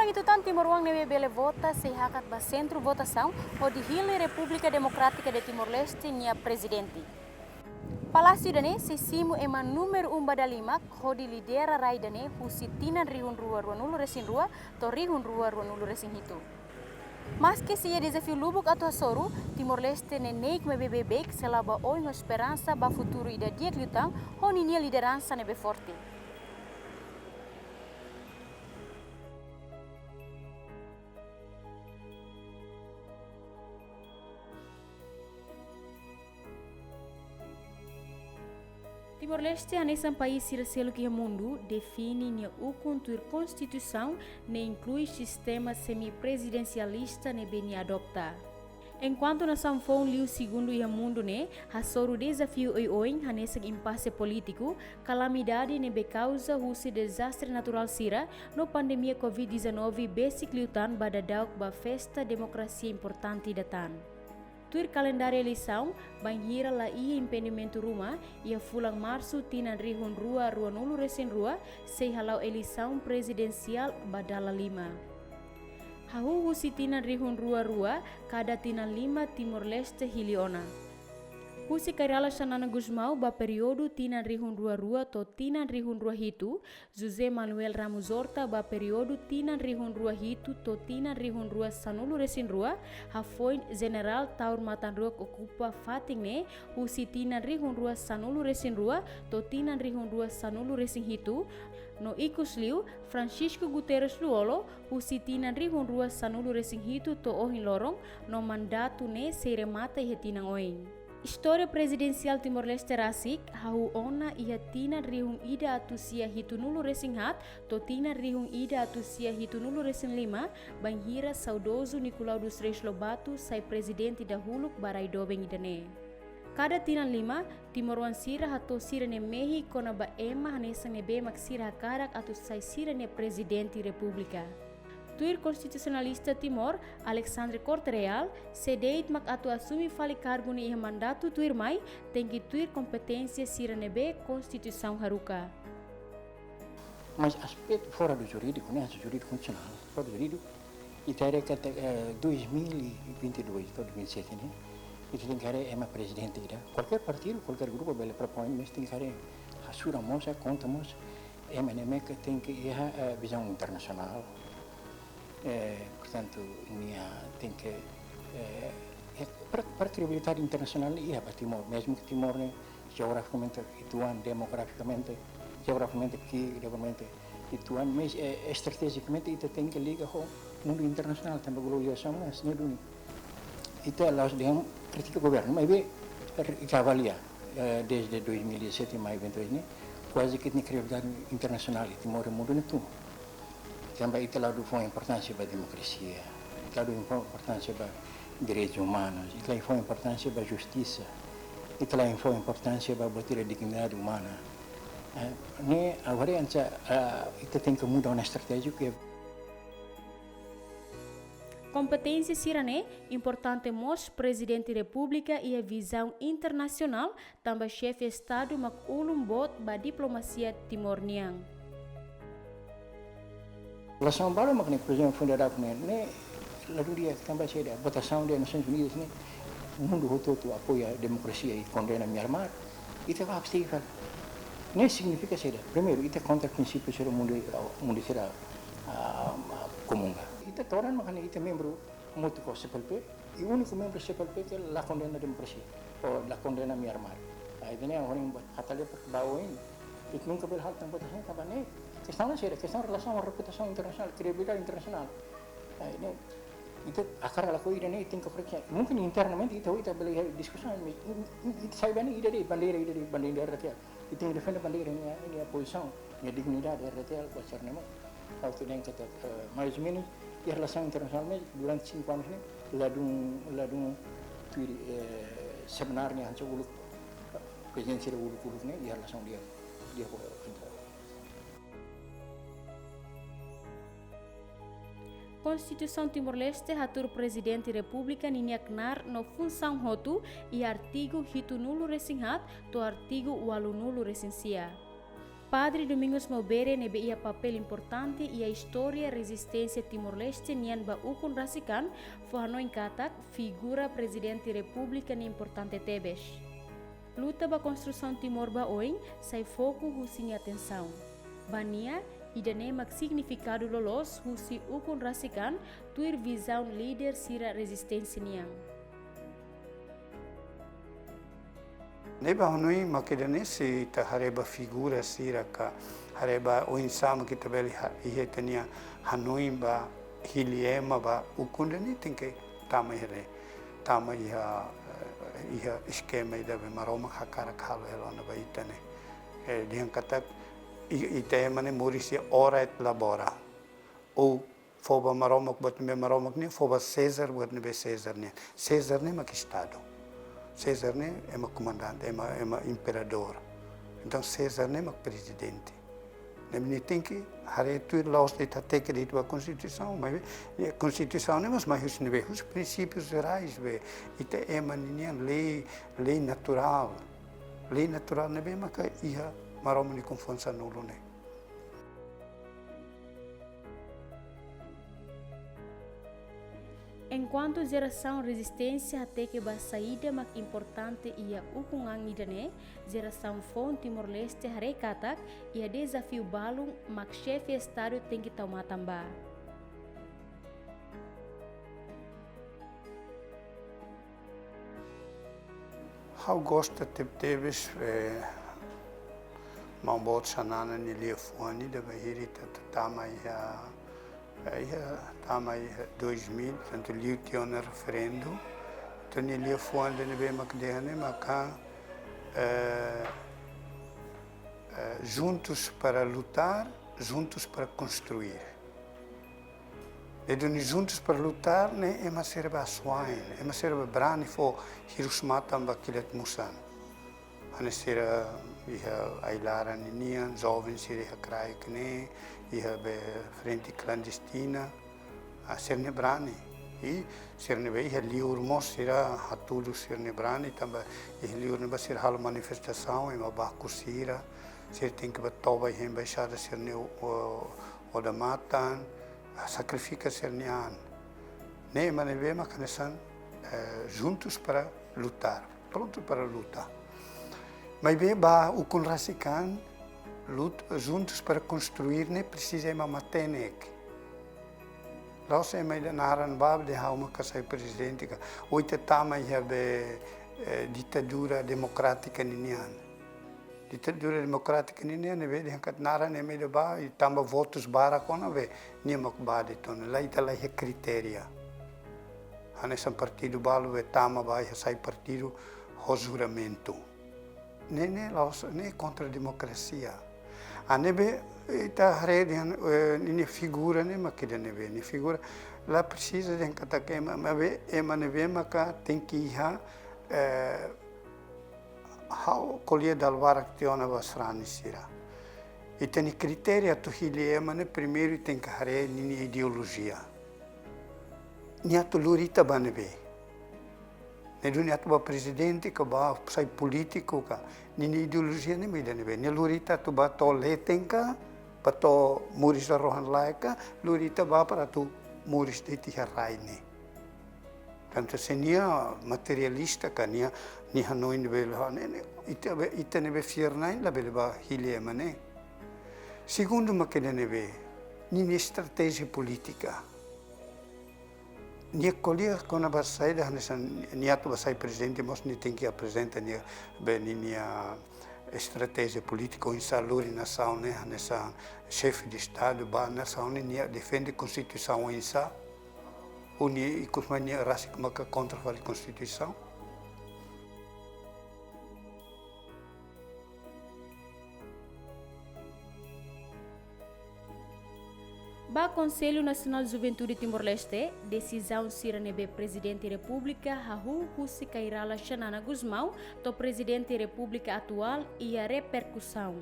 Undang itu tan Timor Uang nebe bele vota se hakat ba centro votação o di hile República Democrática de Timor Leste nia presidente. Palácio dane se simu ema número 1 da 5 hodi lidera rai dane husi tinan rihun rua rua nulu resin rua to rihun rua rua nulu resin hitu. Mas que se desafio lubuk atau soru, Timor Leste nenek mebe bebek selaba oinho esperança ba futuro ida dia lutang honi nia liderança nebe forte. Timor Leste é um país selo que o mundo define nia ukuntur constituição ne inclui sistema semipresidencialista ne beni adopta. Enquanto nação foi liu segundo o mundo ne hasoro desafio oin hanesa impasse político, calamidade ne be causa husi desastre natural sira no pandemia COVID-19 basic liutan badadauk ba festa demokrasia importante datan. Tuir calendário eleição, banhira la ia impedimento rumah, ia fulang março tinan rihun rua rua nulu resen rua, sei halau eleição presidencial badala 5. Hahu husi tinan rihun rua rua, kada tinan 5 Timor Leste hiliona. Husi kairala sanana Gusmau ba periodo tinan rihun rua rua to tinan rihun rua hitu, José Manuel Ramos Horta ba periodo tinan rihun rua hitu to tinan rihun rua sanulu resin rua, hafoin general taur matan rua okupa fating ne, husi tinan rihun rua sanulu resin rua to tinan rihun rua sanulu resin hitu, no ikus liu Francisco Guterres Luolo, husi tinan rihun rua sanulu resin hitu to ohin lorong, no mandatu ne seire mata ihe tinang oin. História presidencial Timor-Leste rasik, hau ona ia tina rihung ida atusia hitu nulu resing hat, to tina rihung ida atusia hitu nulu resing 5, banhira saudoso Nicolau dos Reis Lobato, sai presidente da huluk barai dobeng idane. Kada tinan 5, Timor Wan sira hato sira ne mehi kona ba ema hanesang ne be mak sira hakarak atau sai sira ne presidente Repúblika. Tuir konstitusionalista Timor, Alexandre Corte-Real, sedeit mak atu assumi fali cargo ni iha mandato tuir mai, tengi tuir competência sira nebe Constituição haruka. Mas aspecto fora do jurídico, né, jurídico constitucional, fora do jurídico, itaria que até 2022, 2027, né, itu tem que é uma presidente ida. Qualquer partido, qualquer grupo bele propõe, mas tem que assura moça, conta moça, MNM que tem que ir a visão internacional. Portanto, tem que para a credibilidade internacional ia para Timor, mesmo que Timor né, geograficamente ituan, demograficamente, geograficamente aqui, realmente ituan, mas estrategicamente itu tem que ligar com o mundo internacional, também globalização, mas não dunia. Itu adalah yang kritik governo, mas bem que avaliar desde 2017 mais 22 ini quase que tem credibilidade internacional e Timor é mundo itu. Também itu lado foi importância para a democracia, lado foi importância para direitos humanos, itu lado foi importância para a justiça, itu lado foi importância para botar a dignidade humana. Ne agora itu tem que mudar uma estratégia que Competência sirane importante mos presidente República e a visão internacional, também chefe Estado mak ulum bot ba diplomacia Timor-Niang. Relação baru makna presidente fundador ne lalu dia tambah saya votação das Nações Unidas ne mundo todo apoia a democracia e condena Myanmar itu apa festival ne significa seda primeiro itu contra princípio ser mundo será comunga itu orang makna itu membro muito com CPLP e único membro CPLP que la condena a democracia ou la condena Myanmar itu ne orang buat hatalnya perbawain itu nunca berhal tentang votação tambah ne questão não seria questão relação à reputação internacional, credibilidade internacional. Ini itu akar ala koi ini tingkat percaya. Mungkin internamente itu boleh diskusi, mas itu saya bani ide bandera rakyat. Itu defend bandera ini posisi, ini dignidade rakyat besar nama. Kalau tidak kita mais ou menos a relação internacional durante 5 anos ini ladung sebenarnya hanya uluk presidensi uluk ini a relação dia Constituição Timor-Leste hatur Presidente República ninhaknar no função hotu e artigo hitu nulu resinghat to artigo walu nulu resensia. Padre Domingos Maubere nebe ia papel importante e a história resistência Timor-Leste nian ba ukun rasikan fo Hanoi katak figura Presidente Repúblika ni importante tebes. Luta ba construção Timor ba oin sai foco husin atenção. Bania idane mak significado lolos husi ukun rasikan tuir visão líder sira resistência niang. Neba Hanoi makidane si ta hareba figura sira ka hareba o insama kita beli ihe tania Hanoi ba hiliema ba ukundani tinke tama iha esquema ida be maroma hakara khalo helona ba itane dihan kata ite mane morisia ora et labora o foba maroma bot me maroma ni foba César bot ne be César ne makistado César né é uma comandante, é uma imperador. Então César né é uma presidente. Nem tem que haré tudo lá os detalhes que diz a Constituição, mas a Constituição não é mais os princípios gerais, isso é uma lei natural. Lei natural não é mais que ia maroma de confiança nulo né. Enquanto geração resistência até que a saída mais importante ia ukungang idane, geração fon Timor-Leste harekatak ia desafio balung mak chefe estado tem que tomar tambah. Eu gosto de teves mambot sanana ni liafoni da bahiri tatama tama 2000, portanto, liu tinha no referendo, então ele ia fuando de bem macdene, maca juntos para lutar, juntos para construir. E doni juntos para lutar, né, é uma serba swine, é uma serba brani fo Hiroshima tamba kilet musan. Ane será ia ailara ninian, jovens ia kraik né, ia be frente clandestina, a serne brani. E serne be ia liur mos será hatulo serne brani tamba ia liur ne ba ser hal manifestação e uma bakusira, ser tem que batoba ia embaixada serne o da matan, sacrifica sernean. Ne maneve macanesan juntos para lutar, pronto para lutar. Mas bem, o conrasican juntos para construir nem precisa uma matenek. Lá se me naran bab de hauma kasai presidente ka oita tama ia be ditadura democrática ninian. Ditadura democrática ninian be de kat naran me de ba e tamba votos bara kona be nimak ba de ton lá ita lá é criteria. Hanesan partido balu be tama ba ia sai partido juramento. Nem contra a democracia. A nebe está rede nem figura nem maquida nebe nem figura lá precisa de encataque mas é nebe maca tem que ir how colher da alvara que tem na basrani sira e tem critério tu hile mas primeiro tem que rede nem ideologia nem a tulurita banebe ne dunia tu ba presidente ka ba sai politico ka ni ideologia ne meda ne be ne lurita tu ba to letenka pa to muris rohan laika lurita ba para tu muris de ti raine tanto senia materialista ka ni Hanoi ne be ne ite ne be fiernain la be ba hilie mane segundo makene ne be ni estratégia política Nia colher quando a saída nessa niato vai sair presidente mas nem tem que apresentar nia nia estratégia política ou insaluri nação né nessa chefe de estado ba nação nia defende a constituição insa ou nia e cosmania raça como que contra a constituição. Ba Conselho Nacional de Juventude Timor-Leste, decisão siranebe Presidente Repúblika hahu husi kairala Xanana Guzmão, to Presidente Repúblika atual e a repercussão.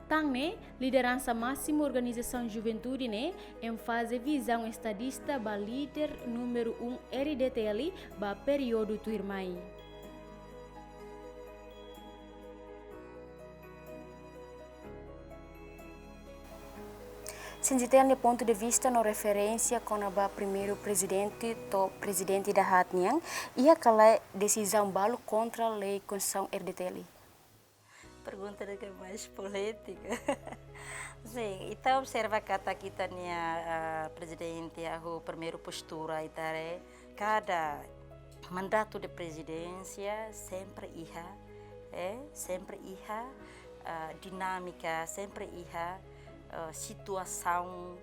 Tangne, liderança máxima organização Juventude né, em fase visão estadista ba líder número 1 RDTL ba período tuirmai. Senjitel ne ponto de vista no referência com o primeiro presidente to presidente da Hatniang ia aquela decisão balo contra a lei Constituição RDTL. Pergunta que mais política. Sim, então observa kata kita nia presidente a primeiro postura itare cada mandato de presidência sempre iha dinâmica, sempre iha situação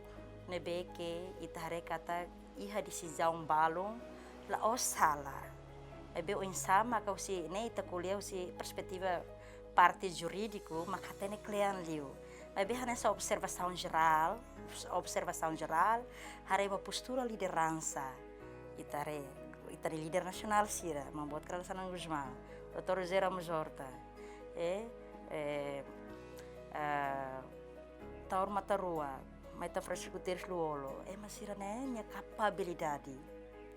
nebe que itare kata iha decisão balong la osala. Ebe o insama kau si ne ita kuliah si perspektiva parte jurídico makatene klean liu. Mas bem nessa observação geral, hari uma postura liderança, itare líder nacional sira, membuat kalau sanang Guzman, Dr. Zera Mujorta, Taur Matarua, Maita Francisco Teres Luolo, masira né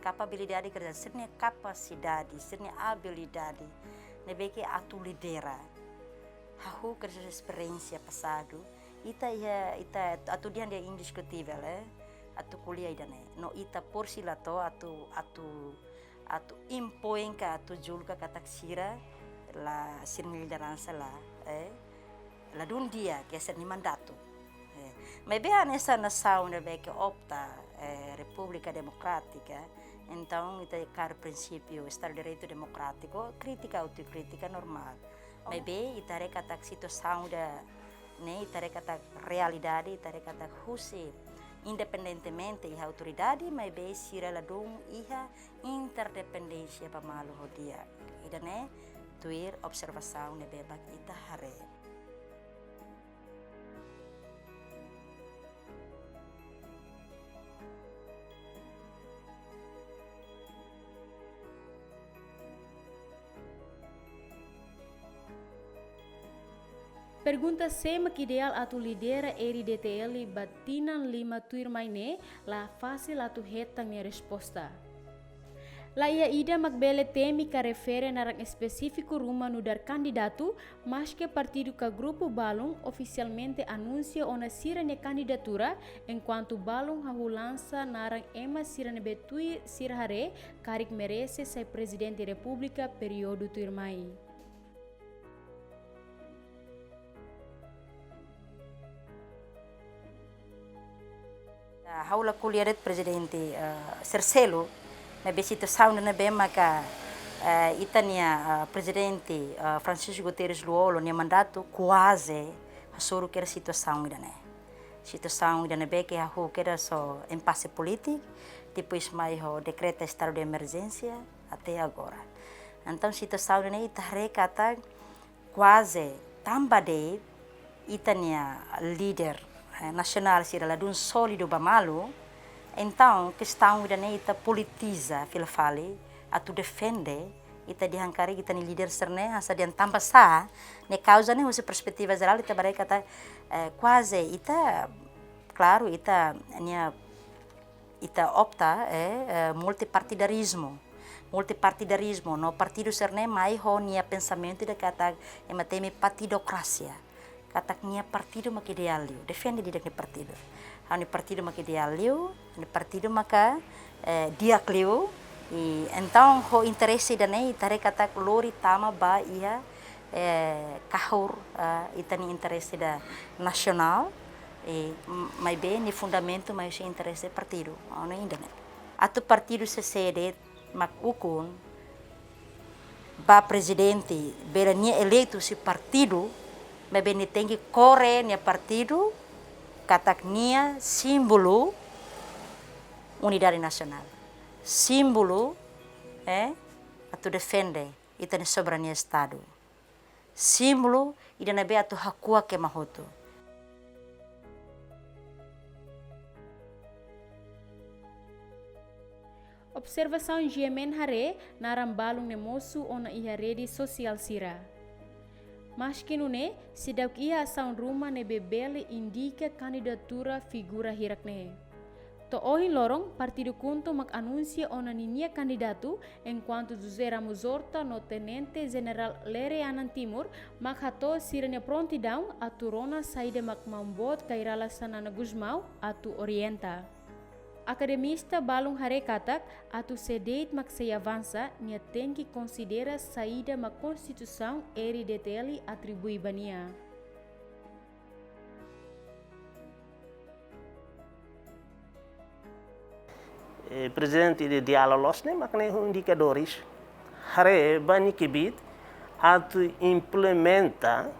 capabilidade kerja, sirnya capacidade, sirnya habilidade, nebe que atu lidera. Hahu kerja experiência passado, ita atu dia indiscutível, atu kuliah idane. No ita porsilato atu impõe ka atu julga kataksira la sirni liderança la dundia que ser ni mandato. Mas bem nessa nação que opta República Democrática, então ita cara princípio Estado de Direito Democrático, crítica autocrítica normal. Mas bem itare kata situação da itare kata realidade, itare kata husi independentemente da autoridade, mas bem sira ladung iha interdependência pamalu dia. Ida tuir observação bebak ita hare. Pergunta sema que ideal atu lidera RDTL batinan 5 tuir maine la fácil atu hetang ni resposta. La ia ida magbele temi ka refere narang específico rumah nudar candidato, mas que partido ka grupo Balong oficialmente anuncia ona sirane candidatura, enquanto Balong hahulança narang ema sirane betui sirhare karik merece sai Presidente Repúblika período tuir mai. Haula kuliah presidente Cercelo, na situação na maka itania presidente Francisco Teres Luolo nia mandato quase hasuru que situação idane. Situação idane be que hahu que só impasse político, depois mais o decreto estado de emergência até agora. Então situação idane itare kata quase tambade itania líder nacional sira ladun sólido bamalu, então questão idane ita politiza filafali atu defende ita dihankari kita ni líder serne asa dian tambah sa ne causa ne usi perspektiva geral ita bare kata quase ita claro ita opta multipartidarismo no partido serne mai ho nia pensamento de kata ematemi partidocracia. Kataknya partido maka idealio, defende di dalam partido. Hani partido maka idealio, hani partido maka diaklio. Então ho interesse dane itare katak lori tama ba ia kahur itani interesse da nacional mai bem ni fundamento mais interesse partido. Ano indane. Atu partido se sede mak ukun ba presidente berania eleito si partido mas bem tem que correr no partido kataknya símbolo unidade nacional, símbolo atu defende ita soberania estado, símbolo ida nabe atu hakua ke mahoto. Observação GMN hare narambalung nemosu ona iha rede sosial sira. Mas que nune, se dauk ia ação rumah ne bebele indica candidatura figura hirakne. To ohin lorong, Partido Kunto mak anuncia ona ninia candidato, enquanto José Ramos Horta no Tenente General Lereanan Timor mak hato sirene prontidão atu rona saída mak mambot kairala sanana Gusmau atu orienta. Academista balung harekatak atu sedeit mak se avança nia tem que considera saída mak Constituição eri deteli atribui bania. Presidente de diálogos ne makne indicadores hare bani kibit atu implementa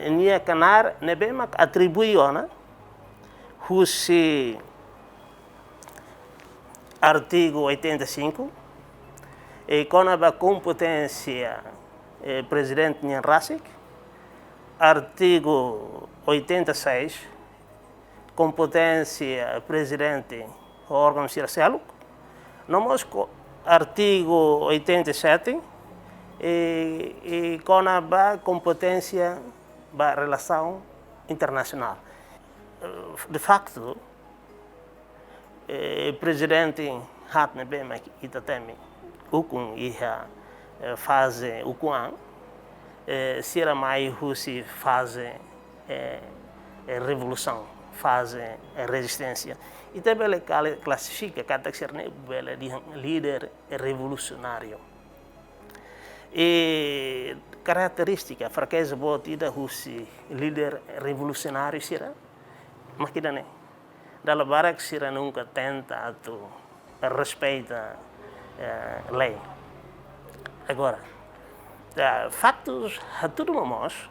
nia canar nebe mak atribui ona husi artigo 85 e kona ba competência presidente nia rasik artigo 86 competência presidente do órgão circelo, nomos artigo 87 e com a competência da relação internacional. De facto, o presidente hat bem mas itatemi ukun iha fase ukuan sira mai husi fase revolução fase resistência e também ele classifica cada cerne bela de líder revolucionário e característica fraqueza botida husi líder revolucionário sira mas que dane dalla barak sira nunca tenta atu respeita lei agora fatos a todo momento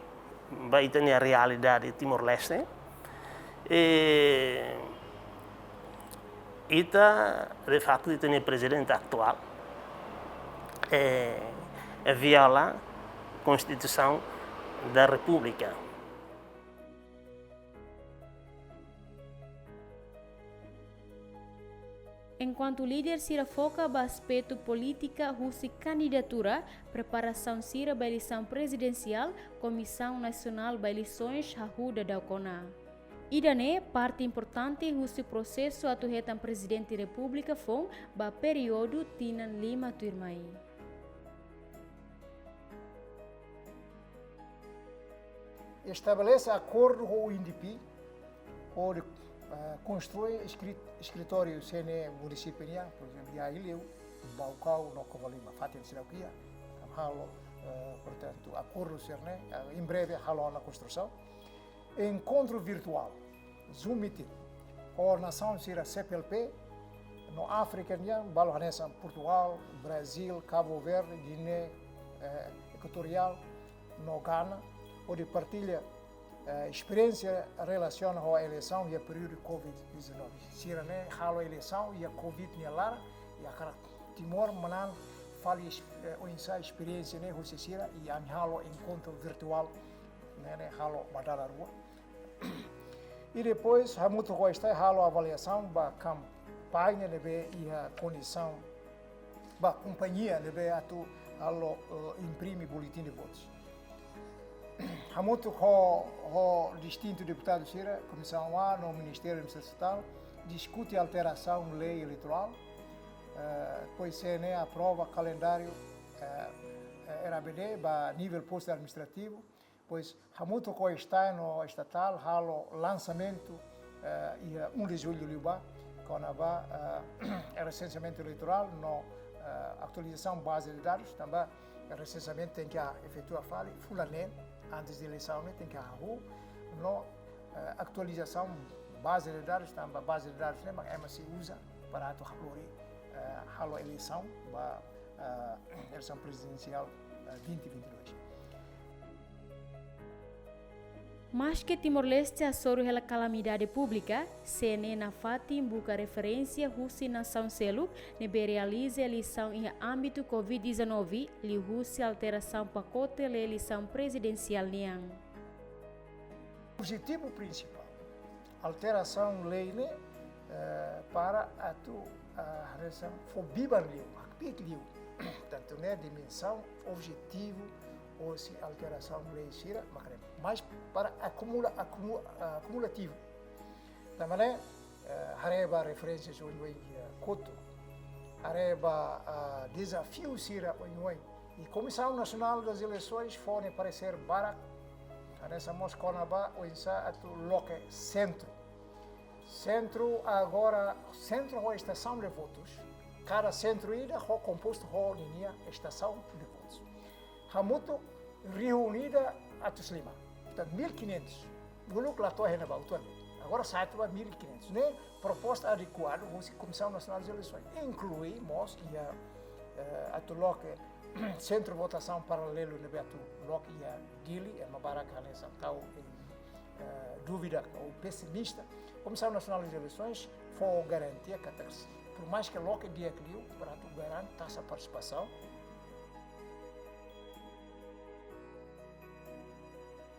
vai ter a realidade de Timor Leste e de facto tem o presidente atual viola a Constituição da República. Enquanto o líder Sira foca no aspecto política, russa candidatura, preparação Sira para a eleição presidencial, Comissão Nacional para Eleições, Hahuda da Ocona. Idane, parte importante do processo atuhetan Presidente Repúblika foi ba período Tinan Lima Turmai. Estabelece acordo com o INDP, onde constrói escritório CNE município, por exemplo, a Ileu, Baucau, no Covalima, Fatin Sirauquia, halo, portanto, acordo CNE, em breve halo na construção. Encontro virtual, Zoom meeting, coordenação será CPLP, no África, Balohanesa, Portugal, Brasil, Cabo Verde, Guiné Equatorial, no Ghana, onde partilha experiência relacionada com a eleição e o período de Covid-19. Será a eleição e a Covid lá e a Timor manan fali o ensaio experiência né Rússia e a encontro virtual né halo badala rua. E depois a muito gosta halo avaliação ba campanha né e a condição ba companhia né atu halo imprime boletim de votos. Há muito o distinto deputado Sira, Comissão A, no Ministério Estatal, discute a alteração da lei eleitoral, depois CNE aprova calendário RABD a nível posto administrativo, pois há muito que está no estatal, há o lançamento e 1 de julho com a recenseamento eleitoral, no atualização base de dados, também o recenseamento tem que efetuar fulanen, antes da eleição, tem que haver no atualização base de dados, também a base de dados mas se usa para a eleição, a eleição presidencial 2022. Mas que Timor-Leste assoro a calamidade pública, CNE na Fatim busca referência Rússia nação selo, nebe realiza eleição em âmbito Covid-19, li Rússia alteração pacote da eleição presidencial niang. O objetivo principal, alteração lei para a relação fobiban liu, tanto né dimensão, objetivo, ou se alteração lei sira, mas para acumulativo. Também hareba referências onde coto, hareba desafio sira onde e Comissão Nacional das Eleições foi parecer barak, nessa moscona ba o insa atu loque centro. Centro agora centro é a estação de votos. Cada centro ida é composto de linha estação de votos. Hamuto reunida atu slima. Portanto 1500. Guluk lá to hena ba utuan. Agora sai tu 1500. Né proposta adequada a Comissão Nacional das Eleições. Inclui mos e atu loque centro de votação paralelo no Beatu loque ia dili é uma baraka nessa tal dúvida ou pessimista. Comissão Nacional das Eleições foi garantia que por mais que loque dia criou para tu garantir essa participação.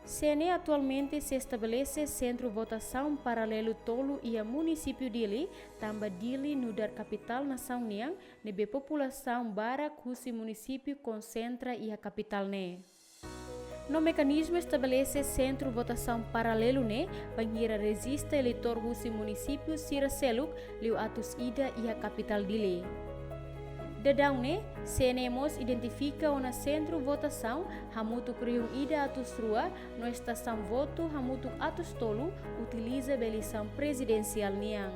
CNE atualmente se estabelece centro de votação paralelo tolo e a município Dili, também Dili no dar capital nação Niang, nebe população bara cusi município concentra e a capital ne. No mecanismo estabelece centro de votação paralelo ne, banheira resiste eleitor cusi município sira seluk, liu atus ida e a capital Dili. Dedang ne, CNEMOS identifica uma centro de votação, hamutuk riung ida atus rua, no estação voto hamutuk atus tolu, utiliza eleição presidencial niang.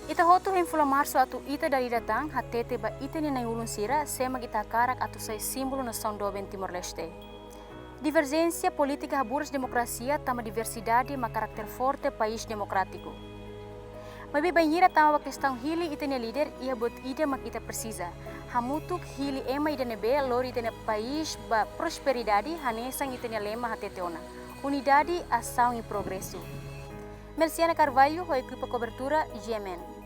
Ita hotu inflamar suatu ita dari datang hatete ba ita ni ulun sira sema kita karak atau sai símbolo nação do Timor Leste. Divergência política haburas democracia tama diversidade ma karakter forte país democrático. Mabi banhira tama questão hili ita ni líder ia bot ida mak ita precisa. Hamutuk hili ema ida nebe lori ita ni país ba prosperidade hanesang ita ni lema hatete ona. Unidade, ação e progresso. Merciana Carvalho, a equipa cobertura GMN.